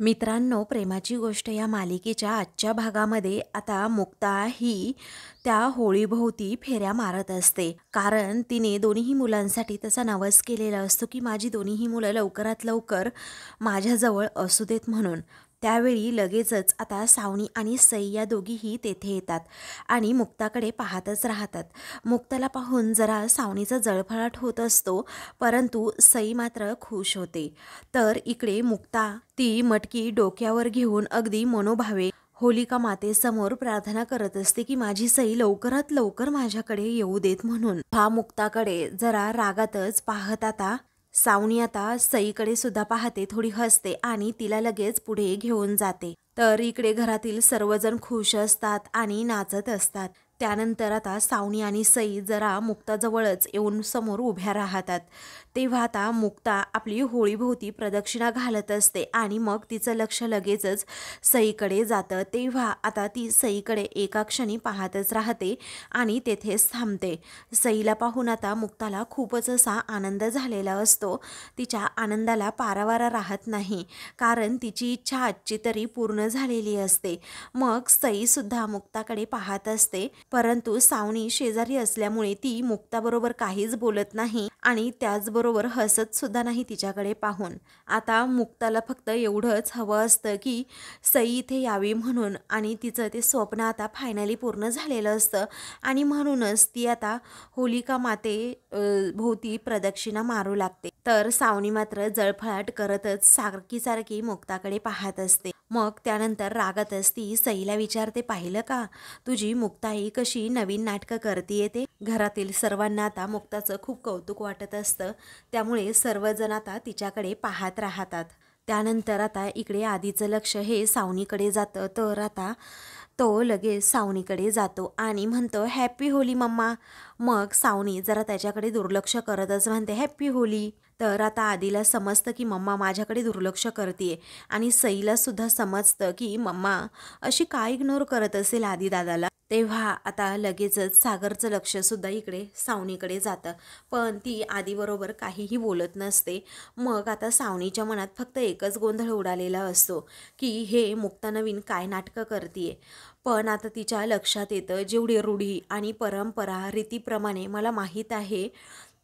मित्रांनो, प्रेमाची गोष्ट या मालिकेच्या आजच्या भागामध्ये आता मुक्ता ही त्या होळीभोवती फेऱ्या मारत असते, कारण तिने दोन्ही मुलांसाठी तसा नवस केलेला असतो की माझी दोन्ही मुलं लवकरात लवकर माझ्याजवळ असू देत म्हणून. त्यावेळी लगेचच आता सावनी आणि सई या दोघीही तेथे येतात आणि मुक्ताकडे पाहतच राहतात. मुक्ताला पाहून जरा सावनीचा जळफळाट होत असतो, परंतु सई मात्र खुश होते. तर इकडे मुक्ता ती मटकी डोक्यावर घेऊन अगदी मनोभावे होलिका मातेसमोर प्रार्थना करत असते की माझी सई लवकरात लवकर माझ्याकडे येऊ देत म्हणून. हा मुक्ताकडे जरा रागातच पाहत आता सावनी आता सईकडे सुद्धा पाहते, थोडी हसते आणि तिला लगेच पुढे घेऊन जाते. तर इकडे घरातील सर्वजण खुश असतात आणि नाचत असतात. त्यानंतर आता सावनी आणि सई जरा मुक्ताजवळच येऊन समोर उभ्या राहतात. तेव्हा आता मुक्ता आपली होळीभोवती प्रदक्षिणा घालत असते आणि मग तिचं लक्ष लगेचच सईकडे जातं. तेव्हा आता ती सईकडे एका क्षणी पाहतच राहते आणि तेथेच थांबते. सईला पाहून आता मुक्ताला खूपच असा आनंद झालेला असतो. तिच्या आनंदाला पारावारा राहत नाही, कारण तिची इच्छा आजची तरी पूर्ण झालेली असते. मग सईसुद्धा मुक्ताकडे पाहत असते, परंतु सावनी शेजारी असल्यामुळे ती मुक्ताबरोबर काहीच बोलत नाही आणि त्याचबरोबर हसत सुद्धा नाही तिच्याकडे पाहून. आता मुक्ताला फक्त एवढंच हवं असतं की सई इथे यावी म्हणून, आणि तिचं ते स्वप्न आता फायनली पूर्ण झालेलं असतं आणि म्हणूनच ती आता होलिका माते भोवती प्रदक्षिणा मारू लागते. तर सावनी मात्र जळफळाट करतच सारखी सारखी मुक्ताकडे पाहत असते. मग त्यानंतर रागातच ती सईला विचारते, पाहिलं का तुझी मुक्ताई कशी नवीन नाटकं करते ते. घरातील सर्वांना आता मुक्ताचं खूप कौतुक वाटत असतं, त्यामुळे सर्वजण आता तिच्याकडे पाहत राहतात. त्यानंतर आता इकडे आधीचं लक्ष हे सावनीकडे जातं. तर आता तो लगेच सावनीकडे जातो आणि म्हणतो, हॅपी होली मम्मा. मग सावनी जरा त्याच्याकडे दुर्लक्ष करतच म्हणते, हॅपी होली. तर आता आधीला समजतं की मम्मा माझ्याकडे दुर्लक्ष करते आणि सईला सुद्धा समजतं की मम्मा अशी काय इग्नोर करत असेल आधी दादाला. तेव्हा आता लगेचच सागरचं लक्ष सुद्धा इकडे सावनीकडे जातं, पण ती आधीबरोबर काहीही बोलत नसते. मग आता सावनीच्या मनात फक्त एकच गोंधळ उडालेला असतो की हे मुक्ता नवीन काय नाटकं करते. पण आता तिच्या लक्षात येतं, जेवढी रूढी आणि परंपरा रीतीप्रमाणे मला माहीत आहे,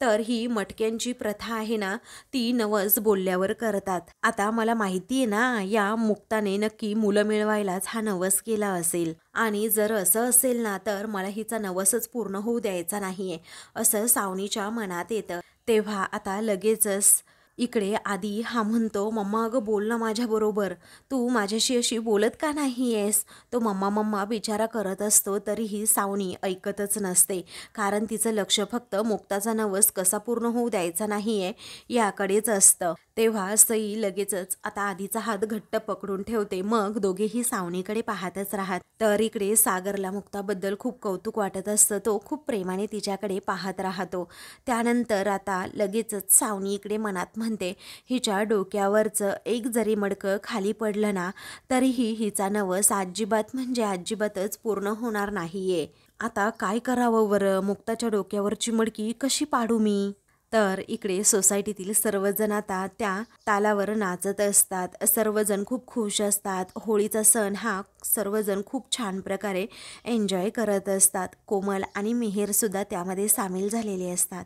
तर ही मटक्यांची प्रथा आहे ना, ती नवस बोलल्यावर करतात. आता मला माहिती आहे ना, या मुक्ताने नक्की मुलं मिळवायलाच हा नवस केला असेल, आणि जर असं असेल ना, तर मला हिचा नवसच पूर्ण होऊ द्यायचा नाहीये, असं सावनीच्या मनात येतं. तेव्हा आता लगेचच इकडे आधी हा म्हणतो, मम्मा अगं बोल ना माझ्याबरोबर, तू माझ्याशी अशी बोलत का नाही आहेस. तो मम्मा मम्मा बिचारा करत असतो, तरीही सावनी ऐकतच नसते, कारण तिचं लक्ष फक्त मुक्ताचा नवस कसा पूर्ण होऊ द्यायचा नाही आहे याकडेच असतं. तेव्हा सई लगेचच आता आधीचा हात घट्ट पकडून ठेवते. मग दोघेही सावनीकडे पाहतच राहत. तर इकडे सागरला मुक्ताबद्दल खूप कौतुक वाटत असतं, तो खूप प्रेमाने तिच्याकडे पाहत राहतो. त्यानंतर आता लगेचच सावनी इकडे मनात म्हणते, हिच्या डोक्यावरचं एक जरी मडकं खाली पडलं ना, तरीही हिचा नवस अजिबात म्हणजे अजिबातच पूर्ण होणार नाहीये. आता काय करावं बरं, मुक्ताच्या डोक्यावरची मडकी कशी पाडू मी. तर इकडे सोसायटीतील सर्वजण आता त्या तालावर नाचत असतात. सर्वजण खूप खुश असतात. होळीचा सण हा सर्वजण खूप छान प्रकारे एन्जॉय करत असतात. कोमल आणि मिहीरसुद्धा त्यामध्ये सामील झालेले असतात.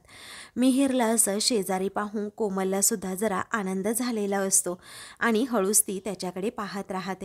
मिहीरला असं शेजारी पाहून कोमलला सुद्धा जरा आनंद झालेला असतो आणि हळूच ती त्याच्याकडे पाहत राहते.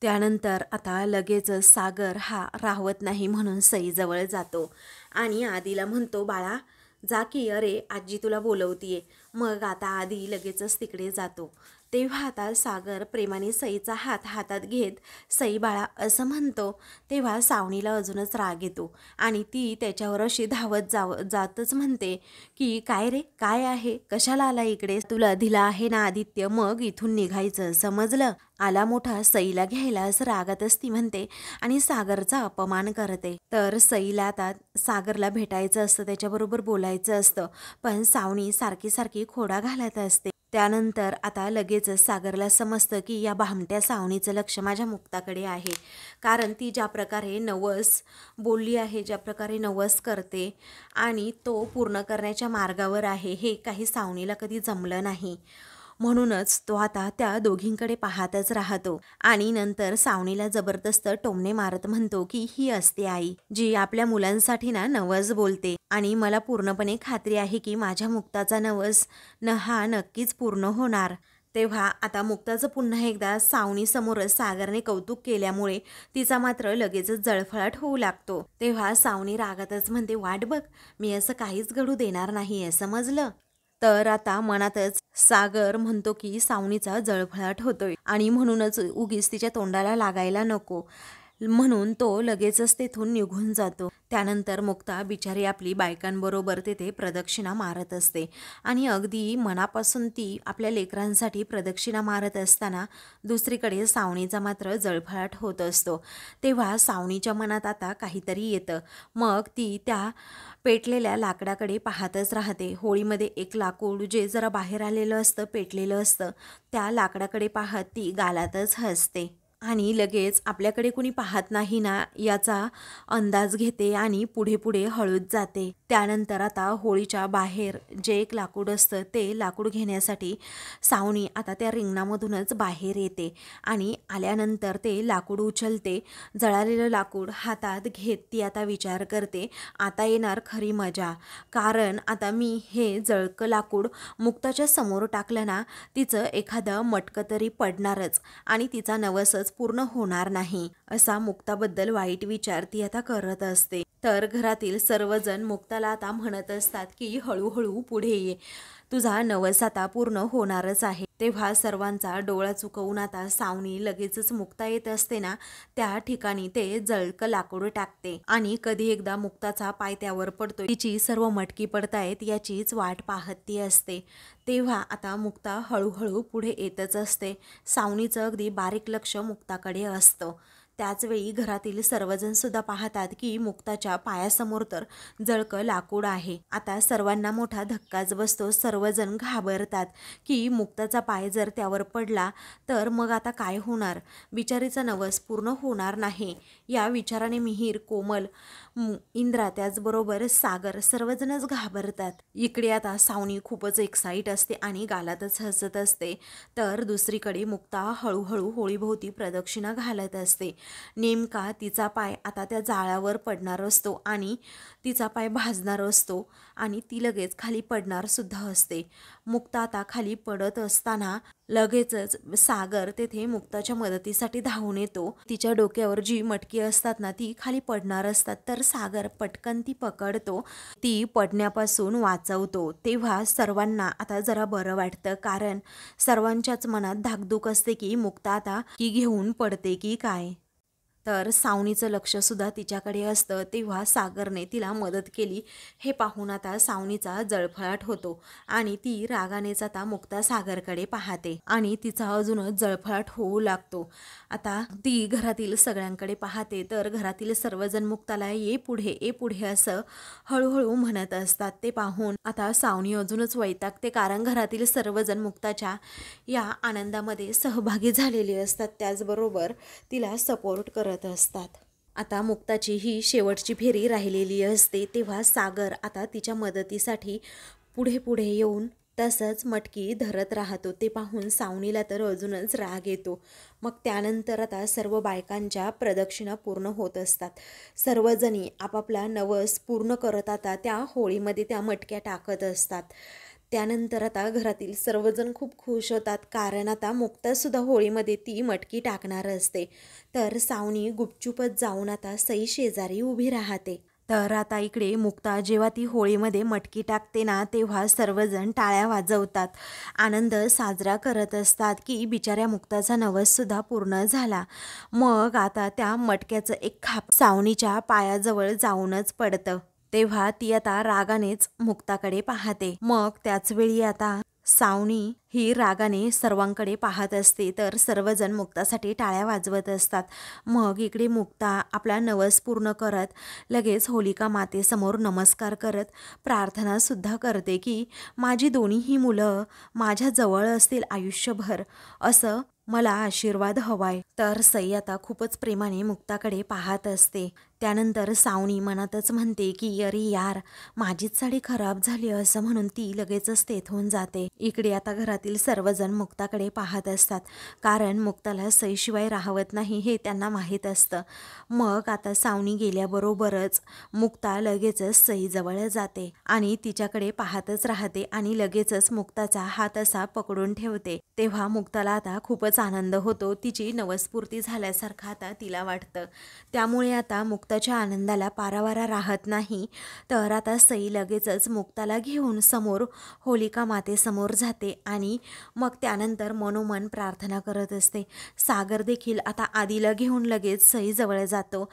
त्यानंतर आता लगेचच सागर हा राहवत नाही म्हणून सईजवळ जातो आणि आधीला म्हणतो, बाळा जा की, अरे आजी तुला बोलवतीये. मग आता आधी लगेचच तिकडे जातो. तेव्हा आता सागर प्रेमाने सईचा हात हातात घेत सई बाळा असं म्हणतो. तेव्हा सावनीला अजूनच राग येतो आणि ती त्याच्यावर अशी धावत जातच म्हणते की काय रे, काय आहे, कशाला आला इकडे, तुला दिला आहे ना आदित्य, मग इथून निघायचं समजलं. आला मोठा सईला घ्यायला असं रागातच ती म्हणते आणि सागरचा अपमान करते. तर सईला आता सागरला भेटायचं असतं, त्याच्याबरोबर बोलायचं असतं, पण सावनी सारखी सारखी खोडा घालत असते. त्यानंतर आता लगेचच सागरला समजतं की या भामट्या सावनीचं लक्ष माझ्या मुक्ताकडे आहे, कारण ती ज्या प्रकारे नवस बोलली आहे, ज्या प्रकारे नवस करते आणि तो पूर्ण करण्याच्या मार्गावर आहे, हे काही सावनीला कधी जमलं नाही. म्हणूनच तो आता त्या दोघींकडे पाहतच राहतो आणि नंतर सावनीला जबरदस्त टोमणे मारत म्हणतो की ही असते आई जी आपल्या मुलांसाठी ना नवस बोलते आणि मला पूर्णपणे खात्री आहे की माझ्या मुक्ताचा नवस हा नक्कीच पूर्ण होणार. तेव्हा आता मुक्ताचं पुन्हा एकदा सावनीसमोरच सागरने कौतुक केल्यामुळे तिचा मात्र लगेचच जळफळाट होऊ लागतो. तेव्हा सावनी रागातच म्हणते, वाट बघ, मी असं काहीच घडू देणार नाहीये, समजलं. तर आता मनातच सागर म्हणतो की सावनीचा जळफळाट होतोय आणि म्हणूनच उगीच तिच्या तोंडाला लागायला नको, म्हणून तो लगेचच तेथून निघून जातो. त्यानंतर मुक्ता बिचारी आपली बायकांबरोबर तेथे प्रदक्षिणा मारत असते आणि अगदी मनापासून ती आपल्या लेकरांसाठी प्रदक्षिणा मारत असताना दुसरीकडे सावनीचा मात्र जळफळाट होत असतो. तेव्हा सावनीच्या मनात आता काहीतरी येतं. मग ती त्या पेटलेल्या लाकडाकडे पाहतच राहते. होळीमध्ये एक लाकूड जे जरा बाहेर आलेलं असतं, पेटलेलं असतं, त्या लाकडाकडे पाहत ती गालातच हसते आणि लगेच आपल्याकडे कुणी पाहत नाही ना याचा अंदाज घेते आणि पुढे पुढे हळूच जाते. त्यानंतर आता होळीच्या बाहेर जे एक लाकूड असतं ते लाकूड घेण्यासाठी सावनी आता त्या रिंगणामधूनच बाहेर येते आणि आल्यानंतर ते लाकूड उचलते. जळालेलं लाकूड हातात घेत ती आता विचार करते, आता येणार खरी मजा, कारण आता मी हे जळकं लाकूड मुक्ताच्या समोर टाकलं ना तिचं एखादं मटकं तरी पडणारच आणि तिचा नवसच पूर्ण होणार नाही, असा मुक्ताबद्दल वाईट विचार ती आता करत असते. तर घरातील सर्वजण मुक्ताला आता म्हणत असतात की हळूहळू पुढे ये, तुझा नवस आता पूर्ण होणारच आहे. तेव्हा सर्वांचा डोळा चुकवून आता सावनी लगेचच मुक्ता येत असते ना त्या ठिकाणी ते जळकं लाकूड टाकते आणि कधी एकदा मुक्ताचा पाय त्यावर पडतो, तिची सर्व मटकी पडतायत याचीच वाट पाहत ती असते. तेव्हा आता मुक्ता हळूहळू पुढे येतच असते. सावनीचं अगदी बारीक लक्ष मुक्ताकडे असतं. त्याचवेळी घरातील सर्वजण सुद्धा पाहतात की मुक्ताच्या पायासमोर तर जळकं लाकूड आहे. आता सर्वांना मोठा धक्काच बसतो. सर्वजण घाबरतात की मुक्ताचा पाय जर त्यावर पडला तर मग आता काय होणार, बिचारीचा नवस पूर्ण होणार नाही. या विचाराने मिहीर, कोमल, इंद्रा त्याचबरोबर सागर सर्वजणच घाबरतात. इकडे आता सावनी खूपच एक्साईट असते आणि गालातच हसत असते. तर दुसरीकडे मुक्ता हळूहळू होळीभोवती प्रदक्षिणा घालत असते. नेमका तिचा पाय आता त्या जाळावर पडणार असतो आणि तिचा पाय भाजणार असतो आणि ती लगेच खाली पडणार सुद्धा असते. मुक्ता आता खाली पडत असताना लगेचच सागर तेथे मुक्ताच्या मदतीसाठी धावून येतो. तिच्या डोक्यावर जी मटकी असतात ना ती खाली पडणार असतात, तर सागर पटकन ती पकडतो, ती पडण्यापासून वाचवतो. तेव्हा सर्वांना आता जरा बरं वाटतं, कारण सर्वांच्याच मनात धाकधूक असते की मुक्ता आता की घेऊन पडते की काय. तर सावनीचं लक्षसुद्धा तिच्याकडे असतं. तेव्हा सागरने तिला मदत केली हे पाहून आता सावनीचा जळफळाट होतो आणि ती रागानेच आता मुक्ता सागरकडे पाहते आणि तिचा अजूनच जळफळाट होऊ लागतो. आता ती घरातील सगळ्यांकडे पाहते तर घरातील सर्वजण मुक्ताला ये पुढे, ये पुढे असं हळूहळू म्हणत असतात. ते पाहून आता सावनी अजूनच वैतागते, कारण घरातील सर्वजण मुक्ताच्या या आनंदामध्ये सहभागी झालेले असतात, त्याचबरोबर तिला सपोर्ट करत असतात. आता मुक्ताची ही शेवटची फेरी राहिलेली असते. तेव्हा सागर आता तिच्या मदतीसाठी पुढे पुढे येऊन तसंच मटकी धरत राहतो. ते पाहून सावनीला तर अजूनच राग येतो. मग त्यानंतर आता सर्व बायकांच्या प्रदक्षिणा पूर्ण होत असतात. सर्वजणी आपापला नवस पूर्ण करत आता त्या होळीमध्ये त्या मटक्या टाकत असतात. त्यानंतर आता घरातील सर्वजण खूप खुश होतात, कारण आता मुक्तासुद्धा होळीमध्ये ती मटकी टाकणार असते. तर सावनी गुपचूपच जाऊन आता सई शेजारी उभी राहते. तर आता इकडे मुक्ता जेव्हा ती होळीमध्ये मटकी टाकते ना तेव्हा सर्वजण टाळ्या वाजवतात, आनंद साजरा करत असतात की बिचाऱ्या मुक्ताचा नवससुद्धा पूर्ण झाला. मग आता त्या मटक्याचं एक खाप सावनीच्या पायाजवळ जाऊनच पडतं. तेव्हा ती आता रागानेच मुक्ताकडे पाहते. मग त्याचवेळी आता सावनी ही रागाने सर्वांकडे पाहत असते, तर सर्वजण मुक्तासाठी टाळ्या वाजवत असतात. मग इकडे मुक्ता आपला नवस पूर्ण करत लगेच होलिका मातेसमोर नमस्कार करत प्रार्थनासुद्धा करते की माझी दोन्हीही मुलं माझ्या जवळ असतील आयुष्यभर, असं मला आशीर्वाद हवाय. तर सई आता खूपच प्रेमाने मुक्ताकडे पाहत असते. त्यानंतर सावनी मनातच म्हणते की अरे यार, माझीच साडी खराब झाली असं म्हणून ती लगेचच तेथून जाते. इकडे आता घरातील सर्वजण मुक्ताकडे पाहत असतात, कारण मुक्ताला सईशिवाय राहवत नाही हे त्यांना माहीत असतं. मग आता सावनी गेल्याबरोबरच मुक्ता लगेचच सईजवळ जाते आणि तिच्याकडे पाहतच राहते आणि लगेचच मुक्ताचा हात असा पकडून ठेवते. तेव्हा मुक्ताला आता खूपच आनंद होतो. तिची नवस्फूर्ती झाल्यासारखं आता तिला वाटतं. त्यामुळे आता मुक्ताच्या आनंदाला पारावारा राहत नाही. तर आता सई लगेचच मुक्ताला घेऊन समोर होलिका मातेसमोर जाते आणि मग त्यानंतर मनोमन प्रार्थना करत असते. सागर देखील आता आदिला घेऊन लगेच सईजवळ जातो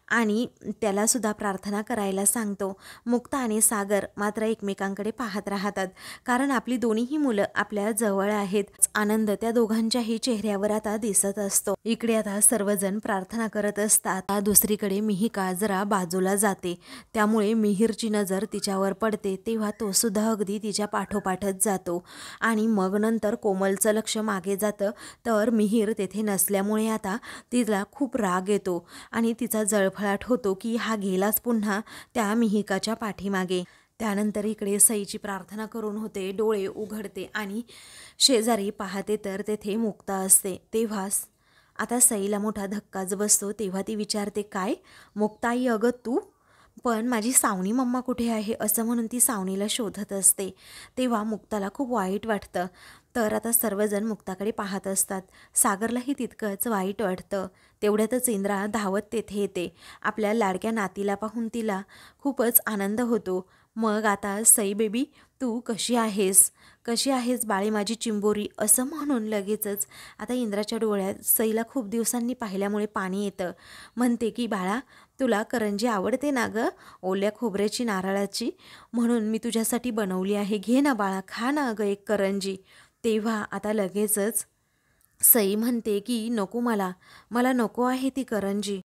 आणि त्याला सुद्धा प्रार्थना करायला सांगतो. मुक्ता आणि सागर मात्र एकमेकांकडे पाहत राहतात, कारण आपली दोन्हीही मुलं आपल्या जवळ आहेत. आनंद त्या दोघांच्याही चेहऱ्यावर आता दिसत असतो. इकडे आता सर्वजण प्रार्थना करत असतात. दुसरीकडे मिहिका जरा बाजूला जाते, त्यामुळे मिहिरची नजर तिच्यावर पडते. तेव्हा तो सुद्धा अगदी तिच्या पाठोपाठच जातो आणि मग नंतर कोमलचं लक्ष मागे जातं. तर मिहिर तेथे नसल्यामुळे आता तिला खूप राग येतो आणि तिचा जळफळाट होतो की हा गेलाच पुन्हा त्या मिहिकाच्या पाठीमागे. त्यानंतर इकडे सईची प्रार्थना करून होते, डोळे उघडते आणि शेजारी पाहते तर तेथे मुक्ता असते. तेव्हाच आता सईला मोठा धक्काच बसतो. तेव्हा ती विचारते, काय मुक्ताई, अगं तू? पण माझी सावनी मम्मा कुठे आहे असं म्हणून ती सावनीला शोधत असते. तेव्हा मुक्ताला खूप वाईट वाटतं. तर आता सर्वजण मुक्ताकडे पाहत असतात. सागरलाही तितकंच वाईट वाटतं. तेवढ्यातच इंद्रा धावत तेथे येते. आपल्या लाडक्या नातीला पाहून तिला खूपच आनंद होतो. मग आता सई बेबी, तू कशी आहेस? कशी आहेस बाळे माझी चिंबोरी? असं म्हणून लगेचच आता इंद्राच्या डोळ्यात सईला खूप दिवसांनी पाहिल्यामुळे पाणी येतं. म्हणते की बाळा, तुला करंजी आवडते ना गं, ओल्या खोबऱ्याची नारळाची? म्हणून मी तुझ्यासाठी बनवली आहे, घे ना बाळा, खा ना अगं एक करंजी. तेव्हा आता लगेचच सई म्हणते की नको, मला मला नको आहे ती करंजी.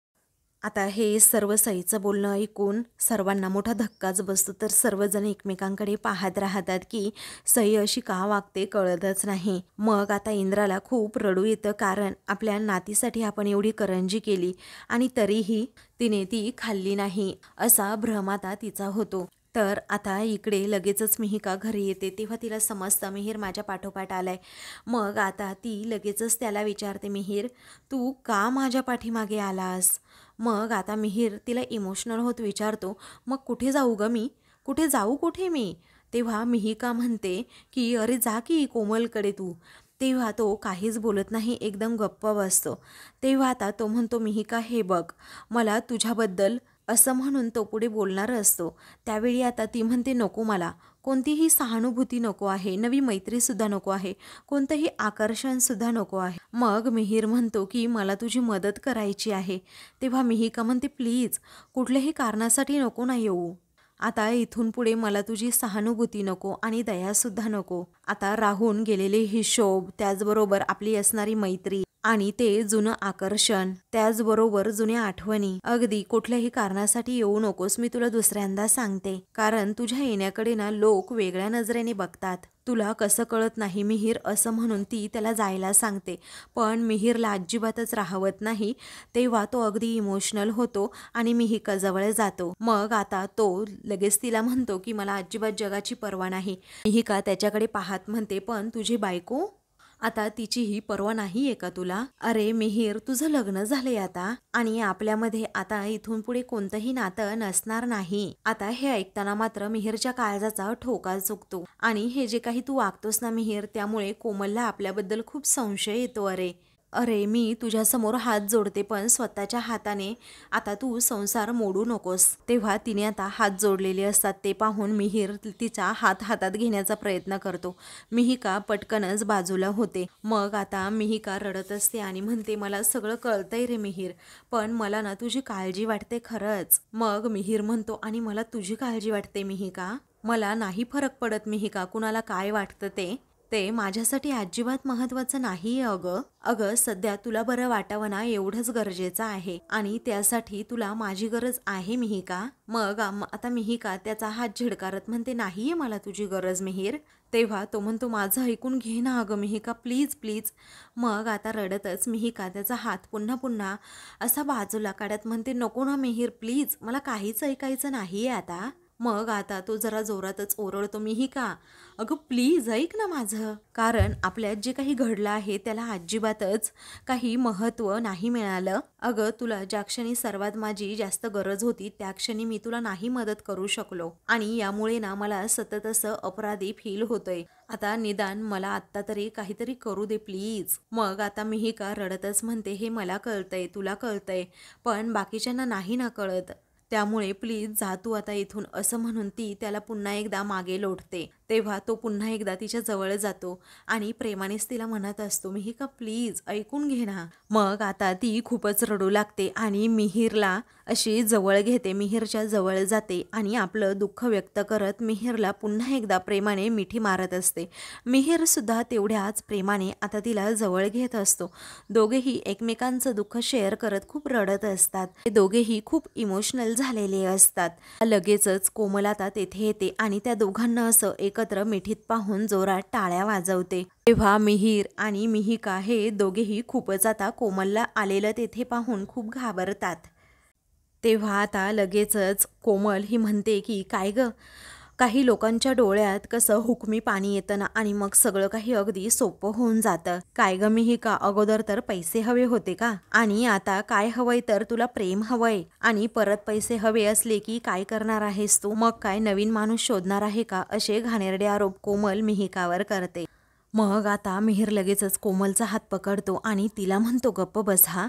आता हे सर्व सईचं बोलणं ऐकून सर्वांना मोठा धक्काच बसतो. तर सर्वजण एकमेकांकडे पाहत राहतात की सई अशी का वागते कळतच नाही. मग आता इंद्राला खूप रडू येतं, कारण आपल्या नातीसाठी आपण एवढी करंजी केली आणि तरीही तिने ती खाल्ली नाही असा भ्रम आता तिचा होतो. तर आता इकडे लगेचच मिहिका घरी येते. तेव्हा तिला समजतं मिहिर माझ्या पाठोपाठ आलाय. मग आता ती लगेचच त्याला विचारते, मिहिर तू का माझ्या पाठीमागे आलास? मग आता मिहिर तिला इमोशनल होत विचारतो, मग कुठे जाऊ ग मी? कुठे जाऊ, कुठे मी? तेव्हा मिहिका म्हणते की अरे जा की कोमलकडे तू. तेव्हा तो काहीच बोलत नाही, एकदम गप्प बसतो. तेव्हा आता तो म्हणतो, मिहिका हे बघ, मला तुझ्याबद्दल असं म्हणून तो पुढे बोलणार असतो. त्यावेळी आता ती म्हणते, नको, मला कोणतीही सहानुभूती नको आहे, नवी मैत्रीसुद्धा नको आहे, कोणतंही आकर्षणसुद्धा नको आहे. मग मिहिर म्हणतो की मला तुझी मदत करायची आहे. तेव्हा मिहिका म्हणते, प्लीज कुठल्याही कारणासाठी नको ना येऊ. आता इथून पुढे मला तुझी सहानुभूती नको आणि दयासुद्धा नको. आता राहून गेलेले हिशोब, त्याचबरोबर आपली असणारी मैत्री आणि ते जुनं आकर्षण, त्याचबरोबर जुन्या आठवणी, अगदी कुठल्याही कारणासाठी येऊ नकोस, मी तुला दुसऱ्यांदा सांगते. कारण तुझ्या येण्याकडे ना लोक वेगळ्या नजरेने बघतात. तुला कसं कळत नाही मिहिर, असं म्हणून ती त्याला जायला सांगते. पण मिहिरला अजिबातच राहवत नाही. तेव्हा तो अगदी इमोशनल होतो आणि मिहिका जवळ जातो. मग आता तो लगेच तिला म्हणतो की मला अजिबात जगाची पर्वा नाही. मिहिका त्याच्याकडे पाहत म्हणते, पण तुझी बायको, आता तिचीही पर्वा नाही आहे का तुला? अरे मिहिर, तुझं लग्न झालंय आता आणि आपल्यामध्ये आता इथून पुढे कोणतंही नातं नसणार नाही. आता हे ऐकताना मात्र मिहिरच्या काळजाचा ठोका चुकतो आणि हे जे काही तू वागतोस ना मिहिर, त्यामुळे कोमलला आपल्याबद्दल खूप संशय येतो. अरे अरे मी तुझ्यासमोर हात जोडते, पण स्वतःच्या हाताने आता तू संसार मोडू नकोस. तेव्हा तिने आता हात जोडलेले असतात. ते पाहून मिहिर तिचा हात हातात घेण्याचा प्रयत्न करतो. मिहिका पटकनच बाजूला होते. मग आता मिहिका रडत असते आणि म्हणते, मला सगळं कळतंय रे मिहिर, पण मला ना तुझी काळजी वाटते खरंच. मग मिहिर म्हणतो, आणि मला तुझी काळजी वाटते मिहिका, मला नाही फरक पडत मिहिका कुणाला काय वाटतं ते. ते माझ्यासाठी अजिबात महत्वाचं नाही अगं. अगं सध्या तुला बरं वाटावं ना एवढंच गरजेचं आहे आणि त्यासाठी तुला माझी गरज आहे मिहिका. मग आता मिहिका त्याचा हात झिडकारत म्हणते, नाहीये मला तुझी गरज मिहीर. तेव्हा तो म्हणतो, माझं ऐकून घे ना अगं मिहिका, प्लीज प्लीज. मग आता रडतच मिहिका त्याचा हात पुन्हा पुन्हा असा बाजूला काढत म्हणते, नको ना मिहीर प्लीज, मला काहीच ऐकायचं नाहीये आता. मग आता तो जरा जोरातच ओरडतो, मिहिका अगं प्लीज ऐक ना माझं. कारण आपल्यात जे काही घडलं आहे त्याला अजिबातच काही महत्त्व नाही मिळालं. अगं तुला ज्या क्षणी सर्वात माझी जास्त गरज होती त्या क्षणी मी तुला नाही मदत करू शकलो आणि यामुळे ना मला सतत असं अपराधी फील होतंय. आता निदान मला आत्ता तरी काहीतरी करू दे प्लीज. मग आता मिहिका रडतच म्हणते, हे मला कळतंय, तुला कळतंय, पण बाकीच्यांना नाही ना कळत, त्यामुळे प्लीज जा तू आता इथून, असं म्हणून ती त्याला पुन्हा एकदा मागे लोटते. तेव्हा तो पुन्हा एकदा तिच्या जवळ जातो आणि प्रेमानेच तिला म्हणत असतो, मिहिका प्लीज ऐकून घे ना. मग आता ती खूपच रडू लागते आणि मिहीरला अशी जवळ घेते, मिहीरच्या जवळ जाते आणि आपलं दुःख व्यक्त करत मिहीरला पुन्हा एकदा प्रेमाने मिठी मारत असते. मिहीर सुद्धा तेवढ्याच प्रेमाने आता तिला जवळ घेत असतो. दोघेही एकमेकांचं दुःख शेअर करत खूप रडत असतात. ते दोघेही खूप इमोशनल झालेले असतात. लगेचच कोमल आता तेथे येते आणि त्या दोघांना असं एकत्र मिठीत पाहून जोरात टाळ्या वाजवते. तेव्हा मिहीर आणि मिहिका हे दोघेही खूपच आता कोमलला आलेलं तेथे पाहून खूप घाबरतात. तेव्हा आता लगेचच कोमल ही म्हणते की काय ग, काही लोकांच्या डोळ्यात कसं हुकमी पाणी येतं ना आणि मग सगळं काही अगदी सोपं होऊन जातं. काय ग मिहिका, अगोदर तर पैसे हवे होते का आणि आता काय हवंय, तर तुला प्रेम हवंय आणि परत पैसे हवे असले की काय करणार आहेस तू, मग काय नवीन माणूस शोधणार आहे का, असे घाणेरडे आरोप कोमल मिहिकावर करते. मग आता मिहीर लगेचच कोमलचा हात पकडतो आणि तिला म्हणतो, गप्प बस हा,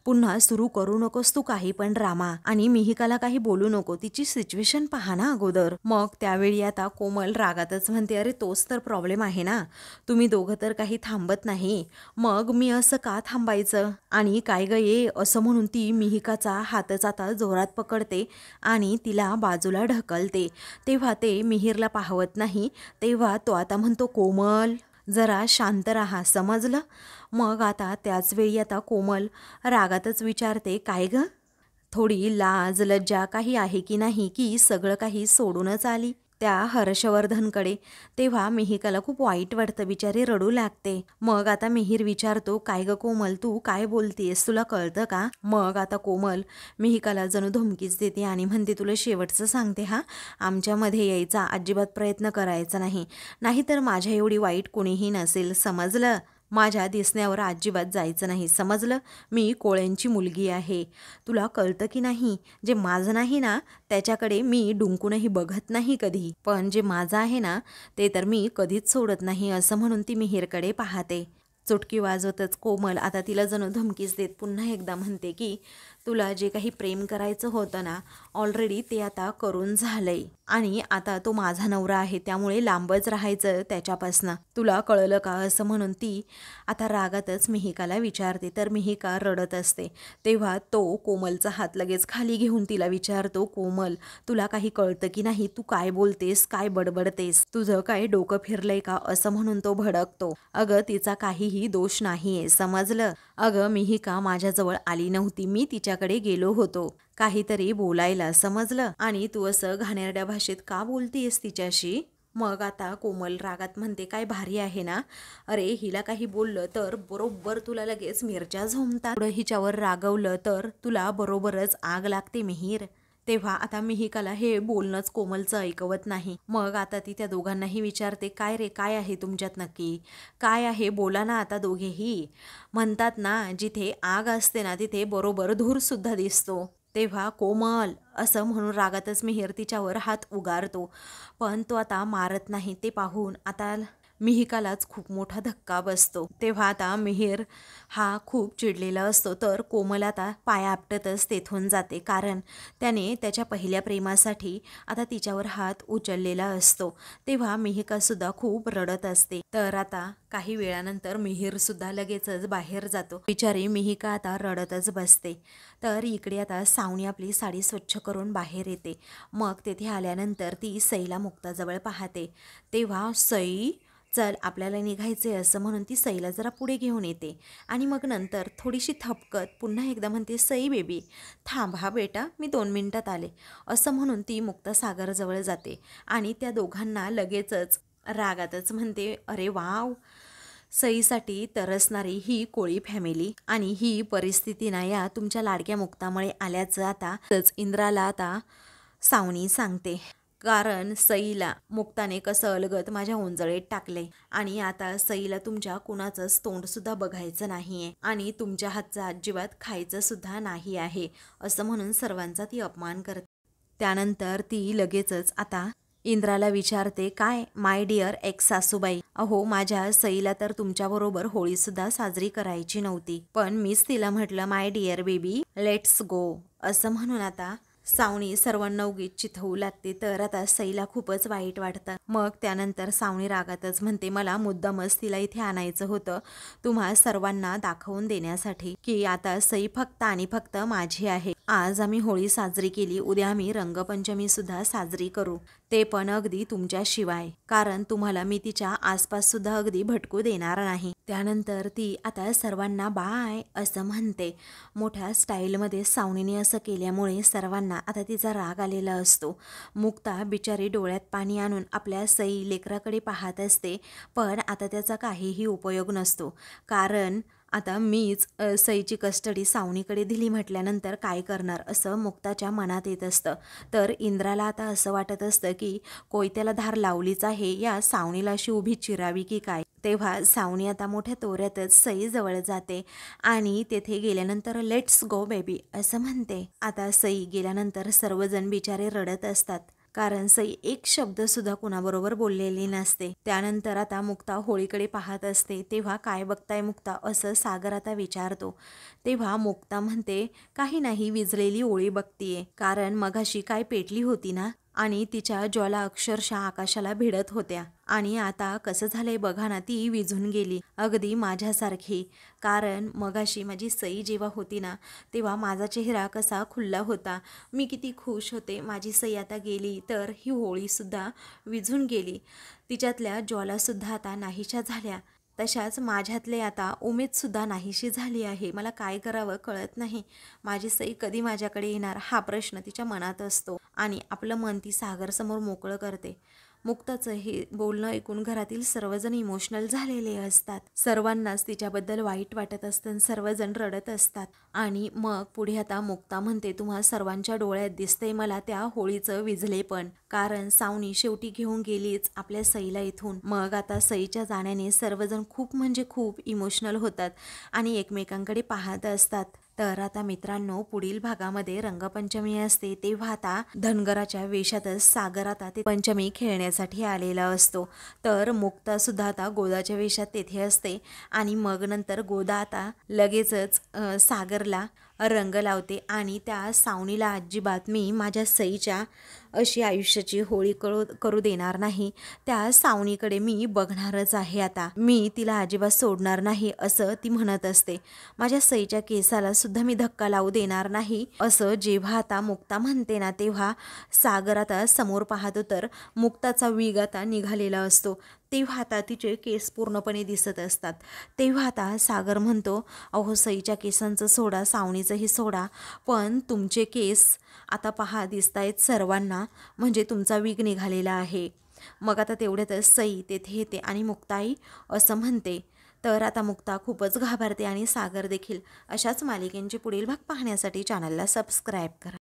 पुन्हा सुरू करू नकोस तू काही पण ड्रामा आणि मिहिकाला काही बोलू नको, तिची सिच्युएशन पहा ना अगोदर. मग त्यावेळी आता कोमल रागातच म्हणते, अरे तोच तर प्रॉब्लेम आहे ना, तुम्ही दोघं तर काही थांबत नाही, मग मी असं का थांबायचं आणि काय ग ये, असं म्हणून ती मिहिकाचा हातच आता जोरात पकडते आणि तिला बाजूला ढकलते. तेव्हा ते मिहीरला पाहवत नाही. तेव्हा तो आता म्हणतो, कोमल जरा शांत राहा, समजलं. मग आता त्याच वेळी आता कोमल रागातच विचारते, काय ग, थोडी लाज लज्जा काही आहे की नाही, की सगळं काही सोडूनच आली त्या हर्षवर्धनकडे. तेव्हा मिहिकाला खूप वाईट वाटतं, बिचारी रडू लागते. मग आता मिहीर विचारतो, काय ग कोमल तू काय बोलतेस, तुला कळतं का. मग आता कोमल मिहिकाला जणू धमकीच देते आणि म्हणते, तुला शेवटचं सांगते हा, आमच्यामध्ये यायचा अजिबात प्रयत्न करायचा नाही, नाहीतर माझ्या एवढी वाईट कोणीही नसेल, समजलं. माझ्या दिसण्यावर अजिबात जायचं नाही, समजलं. मी कोळ्यांची मुलगी आहे, तुला कळतं की नाही. जे माझं नाही ना त्याच्याकडे मी डुंकूनही बघत नाही कधी, पण जे माझं आहे ना ते तर मी कधीच सोडत नाही, असं म्हणून ती मिहीरकडे पाहते. चुटकी वाजवतच कोमल आता तिला जणू धमकीच देत पुन्हा एकदा म्हणते की तुला जे काही प्रेम करायचं होतं ना ऑलरेडी ते आता करून झालंय आणि आता तो माझा नवरा आहे, त्यामुळे लांबच राहायचं त्याच्यापासनं, तुला कळलं का, असं म्हणून ती आता रागातच मिहिकाला विचारते. तर मिहिका रडत असते. तेव्हा तो कोमलचा हात लगेच खाली घेऊन तिला विचारतो, कोमल तुला काही कळतं की नाही, तू काय बोलतेस, काय बडबडतेस, तुझं काय डोकं फिरलंय का, असं म्हणून तो भडकतो. अगं तिचा काहीही दोष नाहीये, समजलं. अगं मिहिका माझ्याजवळ आली नव्हती, मी तिच्याकडे गेलो होतो काहीतरी बोलायला, समजलं, आणि तू असं घाणेरड्या भाषेत का बोलतीयस तिच्याशी. मग आता कोमल रागात म्हणते, काय भारी आहे ना, अरे हिला काही बोललं तर बरोबर तुला लगेच मिरच्या झोंबतात, पुढं हिच्यावर रागवलं तर तुला बरोबरच आग लागते मिहीर. तेव्हा आता मिहिकाला हे बोलणंच कोमलचं ऐकवत नाही. मग आता ती त्या दोघांनाही विचारते, काय रे काय आहे तुमच्यात नक्की, काय आहे बोला ना आता दोघेही. म्हणतात ना जिथे आग असते ना तिथे बरोबर धूर सुद्धा दिसतो. तेव्हा कोमल असं म्हणून रागातच मिहीर तिच्यावर हात उगारतो, पण तो आता मारत नाही. ते पाहून आता मिहिकालाच खूप मोठा धक्का बसतो. तेव्हा आता मिहीर हा खूप चिडलेला असतो. तर कोमल आता पाया आपटतच तेथून जाते, कारण त्याने त्याच्या पहिल्या प्रेमासाठी आता तिच्यावर हात उचललेला असतो. तेव्हा मिहिकासुद्धा खूप रडत असते. तर आता काही वेळानंतर मिहीरसुद्धा लगेचच बाहेर जातो. बिचारी मिहिका आता रडतच बसते. तर इकडे आता सावनी आपली साडी स्वच्छ करून बाहेर येते. मग तेथे आल्यानंतर ती सईला मुक्ताजवळ पाहते. तेव्हा सई चल आपल्याला निघायचे असं म्हणून ती सईला जरा पुढे घेऊन येते आणि मग नंतर थोडीशी थपकत पुन्हा एकदा म्हणते, सई बेबी थांब हा बेटा, मी 2 मिनिटात आले असं म्हणून ती मुक्ता सागरजवळ जाते आणि त्या दोघांना लगेचच रागातच म्हणते, अरे वाव, सईसाठी तरसणारी ही कोळी फॅमिली आणि ही परिस्थिती ना या तुमच्या लाडक्या मुक्तामुळे आल्याचं आता इंद्राला आता सावनी सांगते. कारण सईला मुक्ताने कसं अलगत माझ्या ओंजळीत टाकले आणि आता सईला तुमच्या कुणाचंच तोंड सुद्धा बघायचं नाहीये आणि तुमच्या हातचं अजिबात खायचं सुद्धा नाही आहे असं म्हणून सर्वांचा ती अपमान करते. त्यानंतर ती लगेचच आता इंद्राला विचारते, काय माय डिअर एक्स सासूबाई, अहो माझ्या सईला तर तुमच्याबरोबर होळीसुद्धा साजरी करायची नव्हती, पण मीच तिला म्हटलं my dear baby let's go असं म्हणून आता सावनी सर्वांना उगीच चिथवू लागते. तर आता सईला खूपच वाईट वाटतं. मग त्यानंतर सावनी रागातच म्हणते, मला मुद्दामच तिला इथे आणायचं होतं तुम्हा सर्वांना दाखवून देण्यासाठी की आता सई फक्त आणि फक्त माझी आहे. आज आम्ही होळी साजरी केली, उद्या आम्ही रंगपंचमी सुद्धा साजरी करू, ते पण अगदी तुमच्याशिवाय, कारण तुम्हाला मी तिच्या आसपास सुद्धा अगदी भटकू देणार नाही. त्यानंतर ती आता सर्वांना बाय असं म्हणते. मोठ्या स्टाईलमध्ये सावनीने असं केल्यामुळे सर्वांना आता तिचा राग आलेला असतो. मुक्ता बिचारी डोळ्यात पाणी आणून आपल्या सई लेकराकडे पाहत असते, पण आता त्याचा काहीही उपयोग नसतो, कारण आता मीच सईची कस्टडी सावनीकडे दिली म्हटल्यानंतर काय करणार असं मुक्ताच्या मनात येत असतं. तर इंद्राला आता असं वाटत असतं की कोयत्याला धार लावलीच आहे, या सावनीला अशी उभी चिरावी की काय. तेव्हा सावनी आता मोठ्या तोऱ्यातच सईजवळ जाते आणि तेथे गेल्यानंतर लेट्स गो बेबी असं म्हणते. आता सई गेल्यानंतर सर्वजण बिचारे रडत असतात, कारण सई एक शब्द सुद्धा कुणाबरोबर बोललेली नसते. त्यानंतर आता मुक्ता होळीकडे पाहत असते. तेव्हा काय बघताय मुक्ता असं सागर आता विचारतो. तेव्हा मुक्ता म्हणते, काही नाही, विजलेली ओळी बघतीये, कारण मगाशी काय पेटली होती ना आणि तिच्या ज्वाला अक्षरशः आकाशाला भिडत होत्या आणि आता कसं झालंय बघा ना, ती विझून गेली अगदी माझ्यासारखी. कारण मगाशी माझी सई जेव्हा होती ना तेव्हा माझा चेहरा कसा खुल्ला होता, मी किती खुश होते. माझी सई आता गेली तर ही होळीसुद्धा विझून गेली, तिच्यातल्या ज्वालासुद्धा आता नाहीशा झाल्या. तशाच माझ्यातले आता उमेदसुद्धा नाहीशी झाली आहे. मला काय करावं कळत नाही. माझी सई कधी माझ्याकडे येणार हा प्रश्न तिच्या मनात असतो आणि आपलं मन ती सागरसमोर मोकळं करते. मुक्ताचं हे बोलणं ऐकून घरातील सर्वजण इमोशनल झालेले असतात. सर्वांनाच तिच्याबद्दल वाईट वाटत असतं, सर्वजण रडत असतात. आणि मग पुढे आता मुक्ता म्हणते, तुम्हा सर्वांच्या डोळ्यात दिसतंय मला त्या होळीचं विझले पण, कारण सावनी शेवटी घेऊन गेलीच आपल्या सईला इथून. मग आता सईच्या जाण्याने सर्वजण खूप म्हणजे खूप इमोशनल होतात आणि एकमेकांकडे पाहत असतात. तर आता मित्रांनो, पुढील भागामध्ये रंगपंचमी असते. तेव्हा आता धनगराच्या वेशातच सागर आता ते पंचमी खेळण्यासाठी आलेला असतो. तर मुक्ता सुद्धा आता गोदाच्या वेशात तेथे असते आणि मग नंतर गोदा आता लगेचच सागरला रंग लावते आणि त्या सावनीला अजिबात मी माझ्या सईच्या अशी आयुष्याची होळी करू देणार नाही, त्या सावनीकडे मी बघणारच आहे, आता मी तिला अजिबात सोडणार नाही असं ती म्हणत असते. माझ्या सईच्या केसाला सुद्धा मी धक्का लावू देणार नाही असं जेव्हा आता मुक्ता म्हणते ना, तेव्हा सागर आता समोर पाहतो तर मुक्ताचा विग आता निघालेला असतो. तेव्हा आता तिचे केस पूर्णपणे दिसत असतात. तेव्हा आता सागर म्हणतो, अहो सईच्या केसांचं सोडा, सावणीचंही सोडा, पण तुमचे केस आता पहा दिसतायत सर्वांना, म्हणजे तुमचा विग निघालेला आहे. मग आता तेवढ्यातच सई तेथे येते आणि मुक्ताई असं म्हणते. तर आता मुक्ता खूपच घाबरते आणि सागर देखील. अशाच मालिकेंचे पुढील भाग पाहण्यासाठी चॅनलला सबस्क्राईब करा.